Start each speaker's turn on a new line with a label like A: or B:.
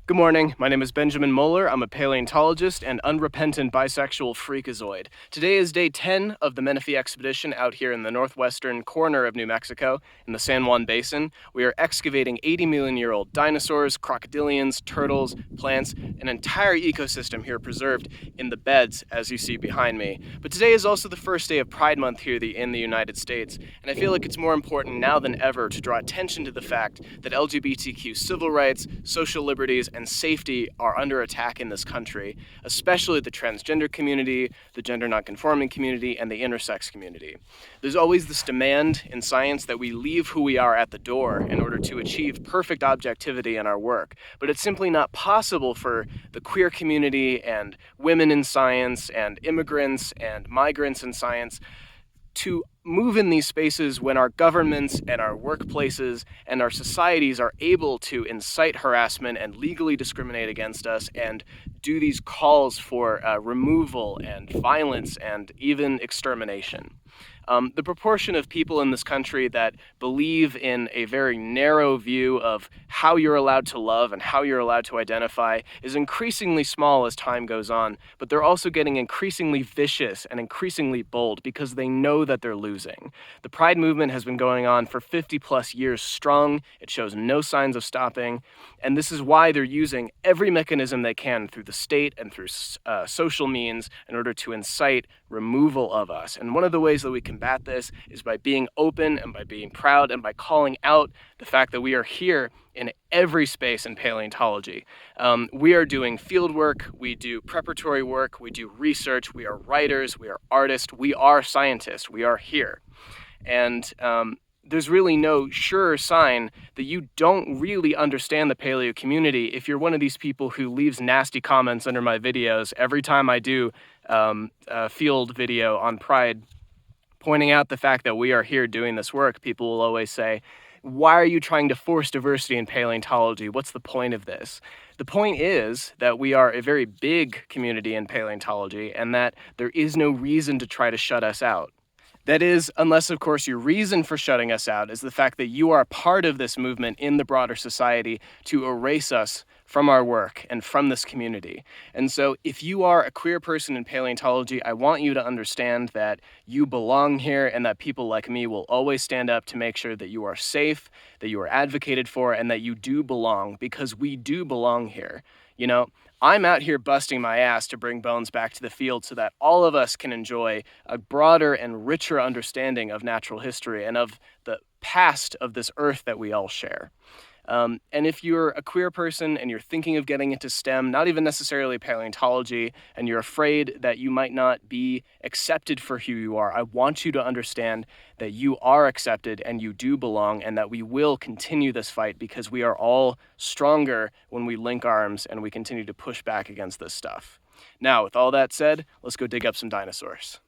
A: Good morning. My name is Benjamin Moeller. I'm a paleontologist and unrepentant bisexual freakazoid. Today is day 10 of the Menifee expedition out here in the northwestern corner of New Mexico in the San Juan Basin. We are excavating 80-million-year-old dinosaurs, crocodilians, turtles, plants, an entire ecosystem here preserved in the beds, as you see behind me. But today is also the first day of Pride Month here in the United States, and I feel like it's more important now than ever to draw attention to the fact that LGBTQ civil rights, social liberties, and safety are under attack in this country, especially the transgender community, the gender nonconforming community, and the intersex community. There's always this demand in science that we leave who we are at the door in order to achieve perfect objectivity in our work, but it's simply not possible for the queer community and women in science and immigrants and migrants in science to move in these spaces when our governments and our workplaces and our societies are able to incite harassment and legally discriminate against us and do these calls for removal and violence and even extermination. The proportion of people in this country that believe in a very narrow view of how you're allowed to love and how you're allowed to identify is increasingly small as time goes on, but they're also getting increasingly vicious and increasingly bold because they know that they're losing. The Pride movement has been going on for 50 plus years strong. It shows no signs of stopping, and this is why they're using every mechanism they can through the state and through social means in order to incite removal of us. And one of the ways that we combat this is by being open and by being proud and by calling out the fact that we are here in every space in paleontology. We are doing field work, we do preparatory work, we do research, we are writers, we are artists, we are scientists, we are here. And there's really no sure sign that you don't really understand the paleo community if you're one of these people who leaves nasty comments under my videos every time I do a field video on Pride, pointing out the fact that we are here doing this work. People will always say, why are you trying to force diversity in paleontology? What's the point of this? The point is that we are a very big community in paleontology and that there is no reason to try to shut us out. That is, unless, of course, your reason for shutting us out is the fact that you are part of this movement in the broader society to erase us from our work and from this community. And so if you are a queer person in paleontology, I want you to understand that you belong here and that people like me will always stand up to make sure that you are safe, that you are advocated for, and that you do belong, because we do belong here. You know, I'm out here busting my ass to bring bones back to the field so that all of us can enjoy a broader and richer understanding of natural history and of the past of this earth that we all share. And if you're a queer person and you're thinking of getting into STEM, not even necessarily paleontology, and you're afraid that you might not be accepted for who you are, I want you to understand that you are accepted and you do belong, and that we will continue this fight because we are all stronger when we link arms and we continue to push back against this stuff. Now, with all that said, let's go dig up some dinosaurs.